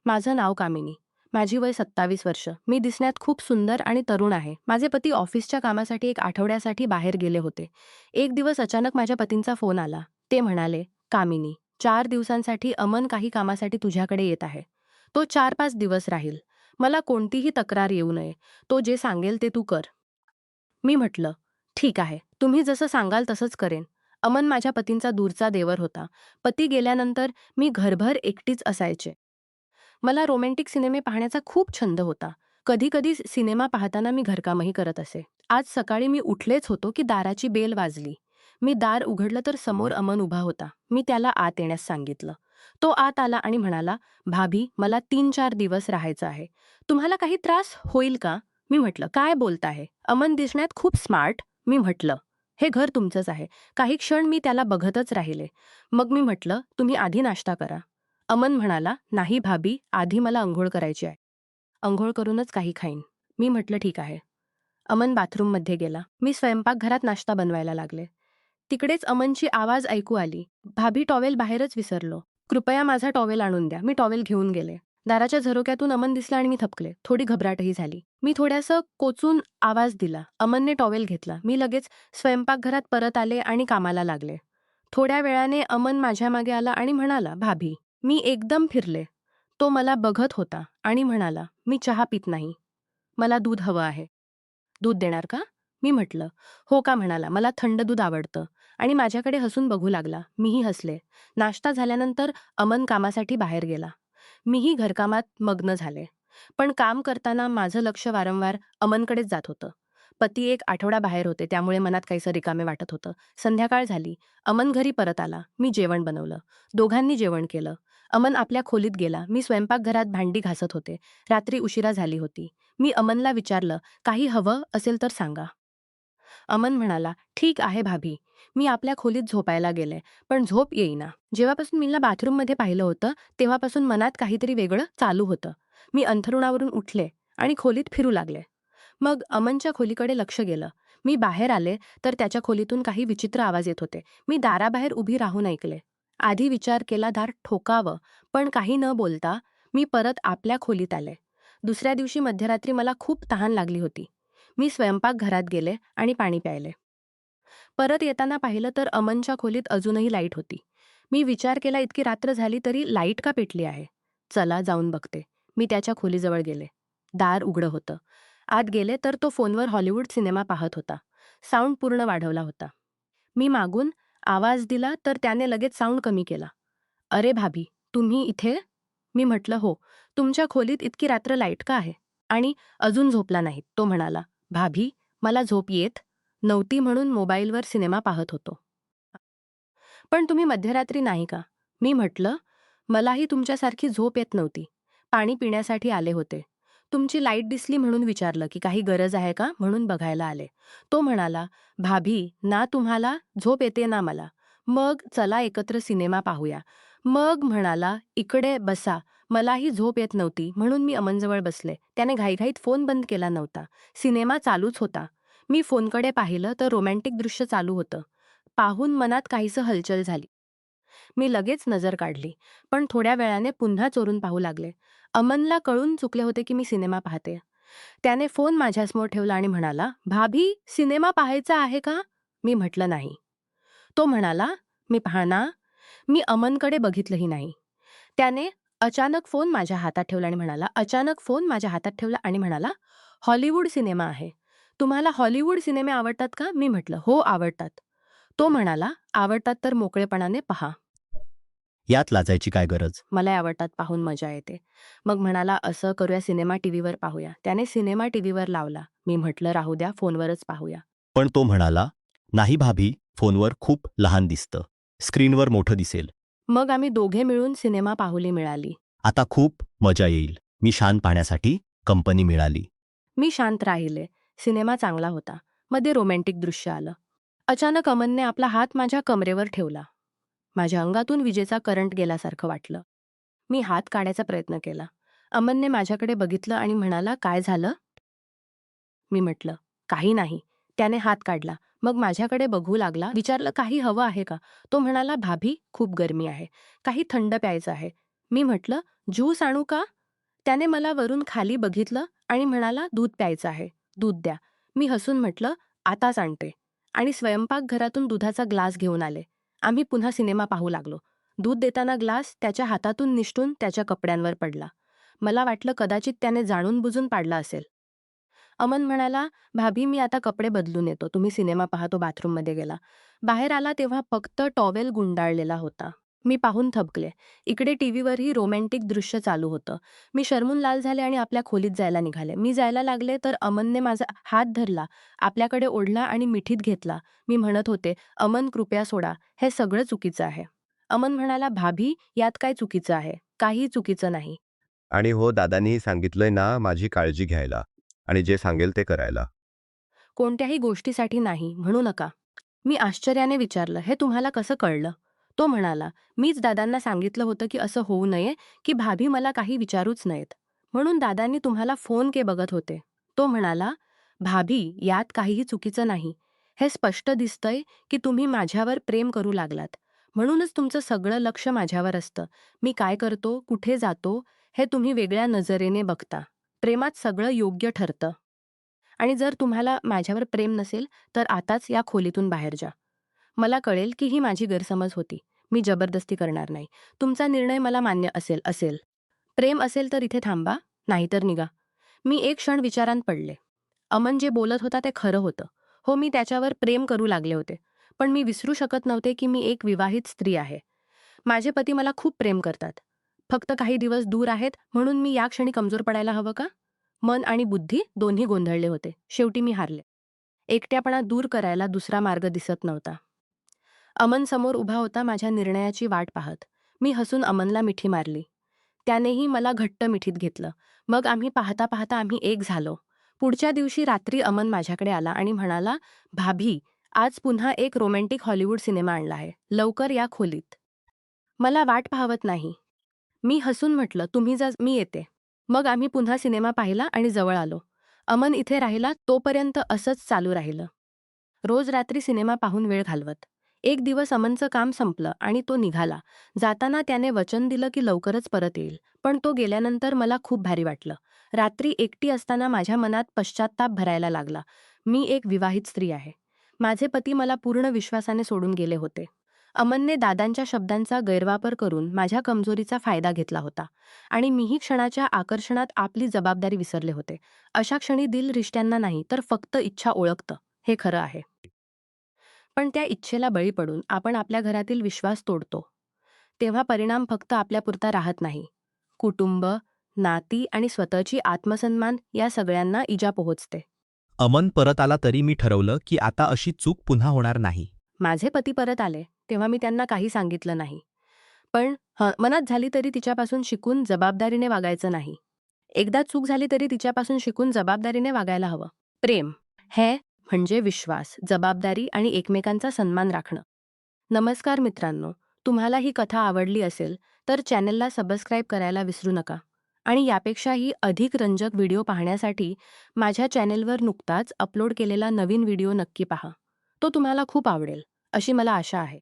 माझं नाव कामिनी. माझी वय 27 वर्ष. मी दिसण्यात खूप सुंदर आणि तरुण आहे. माझे पती ऑफिसच्या कामासाठी 1 आठवड्यासाठी बाहेर गेले होते. एक दिवस अचानक माझ्या पतींचा फोन आला. ते म्हणाले, "कामिनी, 4 दिवसांसाठी अमन काही कामासाठी तुझ्याकडे येत आहे. तो 4-5 दिवस राहील. मला कोणतीही तक्रार येऊ नये. तो जे सांगेल ते तू कर." मी म्हटलं, "ठीक आहे. तुम्ही जसं सांगाल तसंच करेन." अमन माझ्या पतींचा दूरचा देवर होता. पती गेल्यानंतर मी घरभर एकटीच असायचे. मला रोमॅन्टिक सिनेमे पाहण्याचा खूप छंद होता. कधी-कधी सिनेमा पाहताना मी घरकामही करत असे. आज सकाळी मी उठलेच होतो की दाराची बेल वाजली. मी दार उघडलं तर समोर अमन उभा होता. मी त्याला आत येण्यास सांगितलं. तो आत आला आणि म्हणाला, "भाभी, मला 3-4 दिवस राहायचं आहे. तुम्हाला काही त्रास होईल का?" मी म्हटलं, "काय बोलताय?" अमन दिसण्यात खूप स्मार्ट. मी म्हटलं, "हे घर तुमचंच आहे." काही क्षण मी त्याला बघतच राहिले. मग मी म्हटलं, "तुम्ही आधी नाश्ता करा." अमन म्हणाला, "नाही भाभी, आधी मला अंघोळ करायची आहे. अंघोळ करूनच काही खाईन." मी म्हटलं, "ठीक आहे." अमन बाथरूममध्ये गेला. मी स्वयंपाकघरात नाश्ता बनवायला लागले. तिकडेच अमनची आवाज ऐकू आली, "भाभी, टॉवेल बाहेरच विसरलो. कृपया माझा टॉवेल आणून द्या." मी टॉवेल घेऊन गेले. दाराच्या झरोक्यातून अमन दिसला आणि मी थपकले. थोडी घबराटही झाली. मी थोड्यासं कोचून आवाज दिला. अमनने टॉवेल घेतला. मी लगेच स्वयंपाकघरात परत आले आणि कामाला लागले. थोड्या वेळाने अमन माझ्या मागे आला आणि म्हणाला, "भाभी." मी एकदम फिरले. तो मला बघत होता आणि म्हणाला, "मी चहा पीत नाही. मला दूध हवं आहे. दूध देणार का?" मी म्हटलं, "हो का?" म्हणाला, "मला थंड दूध आवडतं." आणि माझ्याकडे हसून बघू लागला. मीही हसले. नाश्ता झाल्यानंतर अमन कामासाठी बाहेर गेला. मीही घरकामात मग्न झाले. पण काम करताना माझं लक्ष वारंवार अमनकडेच जात होतं. पती 1 आठवडा बाहेर होते, त्यामुळे मनात काहीसं रिकामे वाटत होतं. संध्याकाळ झाली. अमन घरी परत आला. मी जेवण बनवलं. दोघांनी जेवण केलं. अमन आपल्या खोलीत गेला. मी स्वयंपाकघरात भांडी घासत होते. रात्री उशिरा झाली होती. मी अमनला विचारलं, "काही हवं असेल तर सांगा." अमन म्हणाला, "ठीक आहे भाभी." मी आपल्या खोलीत झोपायला गेले, पण झोप येईना. जेव्हापासून मीला बाथरूममध्ये पाहिलं होतं, तेव्हापासून मनात काहीतरी वेगळं चालू होतं. मी अंथरुणावरून उठले आणि खोलीत फिरू लागले. मग अमनच्या खोलीकडे लक्ष गेलं. मी बाहेर आले, तर त्याच्या खोलीतून काही विचित्र आवाज येत होते. मी दाराबाहेर उभी राहून ऐकले. आधी विचार केला दार ठोकावं, पण काही न बोलता मी परत आपल्या खोलीत आले. दुसऱ्या दिवशी मध्यरात्री मला खूप तहान लागली होती. मी स्वयंपाकघरात गेले आणि पाणी प्यायले. परत येताना पाहिलं तर अमनच्या खोलीत अजूनही लाईट होती. मी विचार केला, इतकी रात्र झाली तरी लाईट का पेटली आहे? चला जाऊन बघते. मी त्याच्या खोलीजवळ गेले. दार उघडं होतं. आत गेले तर तो फोनवर हॉलिवूड सिनेमा पाहत होता. साऊंड पूर्ण वाढवला होता. मी मागून आवाज दिला तर त्याने लगेच साऊंड कमी केला. "अरे भाभी, तुम्ही इथे?" मी म्हटलं, "हो." "तुमच्या खोलीत इतकी रात्र लाईट का आहे?" आणि अजून झोपला नाहीत. तो म्हणाला, "भाभी, मला झोप येत नव्हती म्हणून मोबाईलवर सिनेमा पाहत होतो." "पण तुम्ही मध्यरात्री नाही का?" मी म्हटलं, "मलाही तुमच्यासारखी झोप येत नव्हती. पाणी पिण्यासाठी आले होते. तुमची लाईट दिसली म्हणून विचारलं की काही गरज आहे का म्हणून बघायला आले." तो म्हणाला, "भाभी, ना तुम्हाला झोप येते ना मला. मग चला एकत्र सिनेमा पाहूया." मग म्हणाला, "इकडे बसा." मलाही झोप येत नव्हती म्हणून मी अमनजवळ बसले. त्याने घाईघाईत फोन बंद केला नव्हता. सिनेमा चालूच होता. मी फोनकडे पाहिलं तर रोमॅन्टिक दृश्य चालू होतं. पाहून मनात काहीसं हलचल झाली. मी लगेच नजर काढली, पण थोड्या वेळाने पुन्हा चोरून पाहू लागले. अमनला कळून चुकले होते की मी सिनेमा पाहते. त्याने फोन माझ्यासमोर ठेवला आणि म्हणाला, "भाभी, सिनेमा पाहायचा आहे का?" मी म्हटलं, "नाही." तो म्हणाला, "मी पाहणार." मी अमनकडे बघितलंही नाही. त्याने अचानक फोन माझ्या हातात ठेवला आणि म्हणाला, "हॉलिवूड सिनेमा आहे. तुम्हाला हॉलिवूड सिनेमे आवडतात का?" मी म्हटलं, "हो, आवडतात." तो म्हणाला, "आवडतात तर मोकळेपणाने पहा. यात लाजायची काय गरज? मला आवडतात, पाहून मजा येते." मग म्हणाला, "असं करूया, सिनेमा टीव्हीवर पाहूया." त्याने सिनेमा टीव्हीवर लावला. मी म्हटलं, "राहू द्या, फोनवरच पाहूया." पण तो म्हणाला, "नाही भाभी, फोनवर खूप लहान दिसतं. स्क्रीनवर मोठं दिसेल. मग आम्ही दोघे मिळून सिनेमा पाहुली मिळाली. आता खूप मजा येईल." मी शान पाहण्यासाठी कंपनी मिळाली. मी शांत राहिले. सिनेमा चांगला होता. मध्ये रोमॅन्टिक दृश्य आलं. अचानक अमनने आपला हात माझ्या कमरेवर ठेवला. माझ्या अंगातून विजेचा करंट गेल्यासारखं वाटलं. मी हात काढायचा प्रयत्न केला. अमनने माझ्याकडे बघितलं आणि म्हणाला, "काय झालं?" मी म्हटलं, "काही नाही." त्याने हात काढला. मग माझ्याकडे बघू लागला. विचारलं, "काही हवं आहे का?" तो म्हणाला, "भाभी, खूप गरमी आहे. काही थंड प्यायचं आहे." मी म्हटलं, "ज्यूस आणू का?" त्याने मला वरून खाली बघितलं आणि म्हणाला, दूध प्यायचं आहे, दूध द्या. मी हसून म्हटलं, आताच आणते. आणि स्वयंपाकघरातून दुधाचा ग्लास घेऊन आले. आम्ही पुन्हा सिनेमा पाहू लागलो. दूध देताना ग्लास त्याच्या हातातून निसटून त्याच्या कपड्यांवर पडला. मला वाटलं कदाचित त्याने जाणून बुजून पाडला असेल. अमन म्हणाला, भाभी मी आता कपडे बदलून येतो, तुम्ही सिनेमा पहा. तो बाथरूममध्ये गेला. बाहेर आला तेव्हा फक्त टॉवेल गुंडाळलेला होता. मी पाहून थबकले. इकडे टीव्हीवरही रोमॅन्टिक दृश्य चालू होतं. मी शरमून लाल झाले आणि आपल्या खोलीत जायला निघाले. मी जायला लागले तर अमनने माझा हात धरला, आपल्याकडे ओढला आणि मिठीत घेतला. मी म्हणत होते, अमन कृपया सोडा, हे सगळं चुकीचं आहे. अमन म्हणाला, भाभी यात काय चुकीचं आहे? काही चुकीचं नाही. आणि हो, दादांनीही सांगितलंय ना माझी काळजी घ्यायला आणि जे सांगेल ते करायला. कोणत्याही गोष्टीसाठी नाही म्हणू नका. मी आश्चर्याने विचारलं, हे तुम्हाला कसं कळलं? तो म्हणाला, मीच दादांना सांगितलं होतं की असं होऊ नये, की भाभी मला काही विचारूच नयेत. म्हणून दादांनी तुम्हाला फोन के बघत होते. तो म्हणाला, भाभी यात काहीही चुकीचं नाही. हे स्पष्ट दिसतंय की तुम्ही माझ्यावर प्रेम करू लागलात. म्हणूनच तुमचं सगळं लक्ष माझ्यावर असतं. मी काय करतो, कुठे जातो, हे तुम्ही वेगळ्या नजरेने बघता. प्रेमात सगळं योग्य ठरतं. आणि जर तुम्हाला माझ्यावर प्रेम नसेल, तर आताच या खोलीतून बाहेर जा. मला कळेल की ही माझी गैरसमज होती. मी जबरदस्ती करणार नाही. तुमचा निर्णय मला मान्य असेल. प्रेम असेल तर इथे थांबा, नाहीतर निघा. मी एक क्षण विचारांत पडले. अमन जे बोलत होता ते खरं होतं. हो, मी त्याच्यावर प्रेम करू लागले होते. पण मी विसरू शकत नव्हते की मी एक विवाहित स्त्री आहे. माझे पती मला खूप प्रेम करतात. फक्त काही दिवस दूर आहेत म्हणून मी या क्षणी कमजोर पडायला हवं का? मन आणि बुद्धी दोन्ही गोंधळले होते. शेवटी मी हारले. एकट्यापणा दूर करायला दुसरा मार्ग दिसत नव्हता. अमन समोर उभा होता माझ्या निर्णयाची वाट पाहत. मी हसून अमनला मिठी मारली. त्यानेही मला घट्ट मिठीत घेतलं. मग आम्ही पाहता पाहता आम्ही एक झालो. पुढच्या दिवशी रात्री अमन माझ्याकडे आला आणि म्हणाला, भाभी आज पुन्हा एक रोमॅन्टिक हॉलिवूड सिनेमा आणला आहे. लवकर या खोलीत. मला वाट पाहवत नाही. मी हसून म्हटलं, तुम्ही जा, मी येते. मग आम्ही पुन्हा सिनेमा पाहिला आणि जवळ आलो. अमन इथे राहिला तोपर्यंत असंच चालू राहिलं. रोज रात्री सिनेमा पाहून वेळ घालवत. एक दिवस अमनचं काम संपलं आणि तो निघाला. जाताना त्याने वचन दिलं की लवकरच परत येईल. पण तो गेल्यानंतर मला खूप भारी वाटलं. रात्री एकटी असताना माझ्या मनात पश्चात्ताप भरायला लागला. मी एक विवाहित स्त्री आहे. माझे पती मला पूर्ण विश्वासाने सोडून गेले होते. अमनने दादांच्या शब्दांचा गैरवापर करून माझ्या कमजोरीचा फायदा घेतला होता. आणि मीही क्षणाच्या आकर्षणात आपली जबाबदारी विसरले होते. अशा क्षणी दिल रिश्त्यांना नाही तर फक्त इच्छा ओळखतं, हे खरं आहे. पण त्या इच्छेला बळी पडून आपण आपल्या घरातील विश्वास तोडतो. तेव्हा परिणाम फक्त आपल्यापुरता राहत नाही. कुटुंब, नाती आणि स्वतःची आत्मसन्मान या सगळ्यांना इजा पोहोचते. अमन परत आला तरी मी ठरवलं की आता अशी चूक पुन्हा होणार नाही. माझे पती परत आले तेव्हा मी त्यांना काही सांगितलं नाही. पण मनात झाली तरी तिच्यापासून शिकून जबाबदारीने वागायचं नाही. एकदा चूक झाली तरी तिच्यापासून शिकून जबाबदारीने वागायला हवं. प्रेम हे म्हणजे विश्वास, जबाबदारी आणि एकमेकांचा सन्मान राखणं. नमस्कार मित्रांनो, तुम्हाला ही कथा आवडली असेल तर चॅनलला सबस्क्राईब करायला विसरू नका. आणि यापेक्षाही अधिक रंजक व्हिडिओ पाहण्यासाठी माझ्या चॅनेलवर नुकताच अपलोड केलेला नवीन व्हिडिओ नक्की पहा. तो तुम्हाला खूप आवडेल, अशी मला आशा आहे.